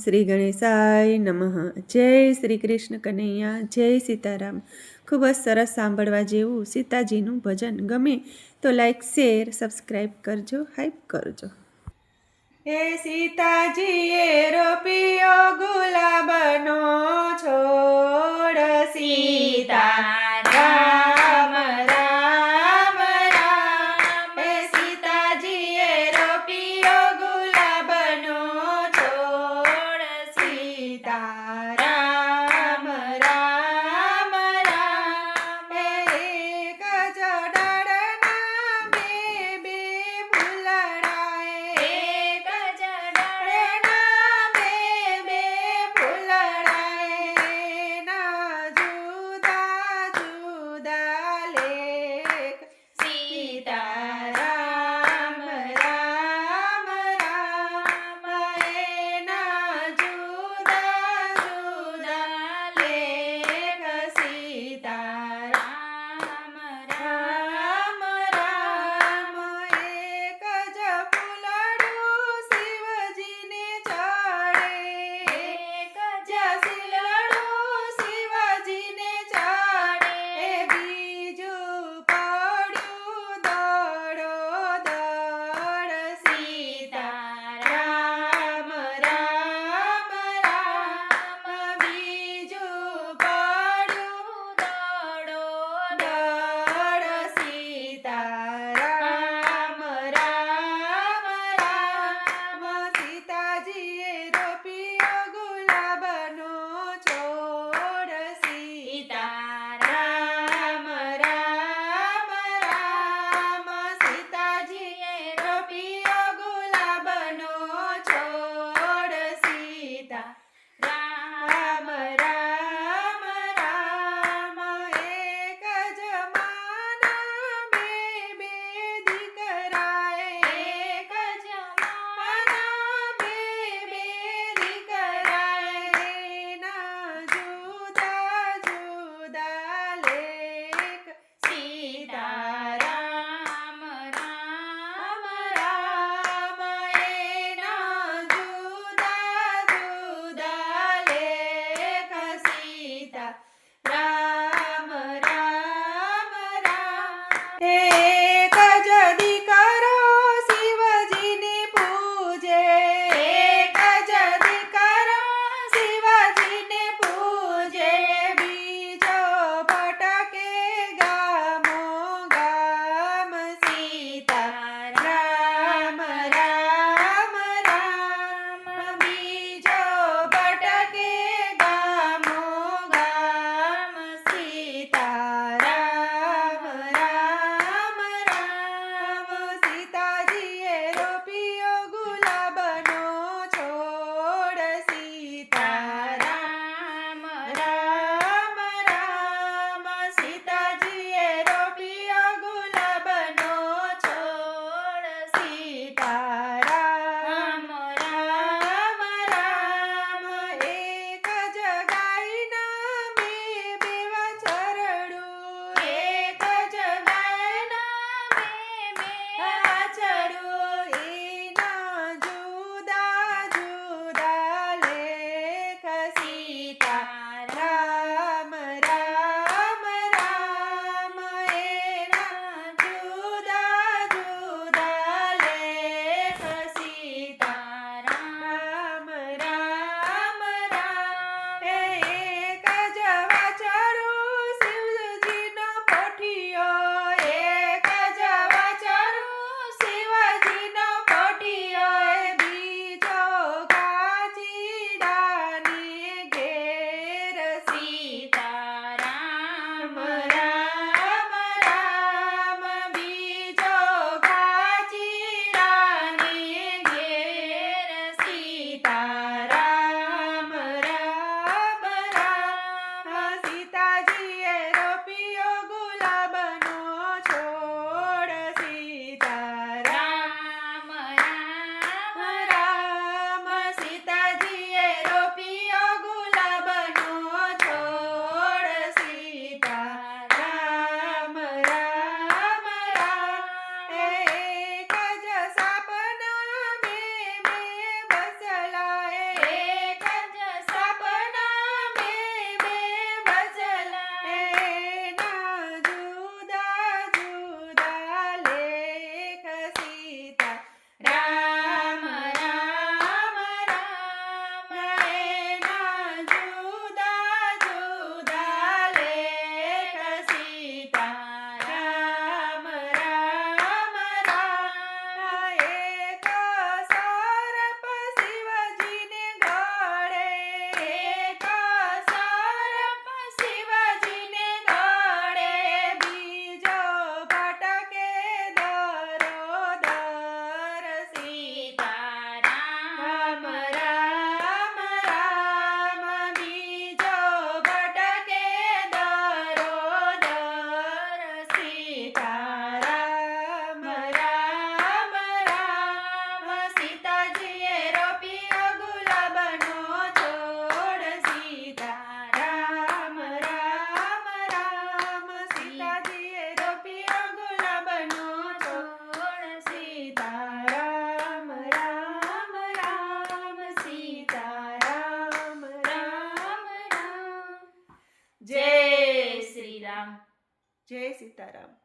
શ્રી ગણેશાય નમઃ. જય શ્રી કૃષ્ણ કનૈયા, જય સીતારામ. ખૂબ જ સરસ સાંભળવા જેવું સીતાજીનું ભજન ગમે તો લાઈક, શેર, સબસ્ક્રાઈબ કરજો, હાઈપ કરજો. હે સીતાજીએ રોપ્યો ગુલાબનો છોડ, સીતા રામ રામ રામ. હે સીતાજીએ રોપ્યો ગુલાબનો છોડ, સીતા રામ રામ રામ. એક જ ડાળના બે બે ફૂલડાએ, એક જ ડાળના બે બે ફૂલડાએ, ના જુદા જુદા લેખ, સીતા રામ રામ રામ. એના જુદા જુદા લેખ, સીતા રામ રામ રામ. એક જ ફૂલડું શિવજીને ચડે, એક જ શીલડું શિવજીને ચડે, બીજું પડ્યું દડો દડ, સીતા રામ રામ રામ. બીજું પડ્યું દડો દડ, સીતા રામ રામ રામ. સીતાજીએ રોપ્યો ગુલાબનો છોડ, સીતા રામ રામ રામ. સીતાજીએ રોપ્યો ગુલાબનો છોડ, સીતા રામ રામ રામ. એક જ માના બે બે દીકરાએ, એક જ માના બે બે દીકરાએ, ના જુદા જુદા લેખ, સીતા રામ રામ રામ. એના જુદા જુદા લેખ, સીતા રામ રામ રામ. એક જ દીકરો શિવજીને પૂજે, એક જ દીકરો શિવજીને પૂજે, બીજો ભટકે ગામો ગામ, સીતા રામ રામ રામ. બીજો ભટકે ગામો ગામ, સીતા રામ રામ રામ. સીતાજીએ રોપ્યો ગુલાબનો છોડ, સીતા રામ રામ રામ. સીતાજીએ રોપ્યો ગુલાબનો છોડ, સીતા રામ રામ રામ. એક જ ગાયના બે બે વાછરડું, એક જ ગાયના બે બે વાછરડું, એના જુદા જુદા લેખ, સીતા રામ રામ રામ. એના જુદા જુદા લેખ, સીતા રામ રામ રામ. એક જ વાછરડું શિવજીનો પોઠિયો, એક જ વાછરડું શિવજીનો પોઠિયો, બીજો કાચીડાની ઘેર, સીતા રામ રામ રામ. બીજો કાચીડાની ઘેર, સીતા રામ રામ રામ. સીતાજીએ રોપ્યો ગુલાબનો છોડ, સીતા રામ રામ રામ. સીતાજીએ રોપ્યો ગુલાબનો છોડ, સીતા રામ રામ રામ. એક જ સાપના બે બે બસલાએ, જય સીતારામ.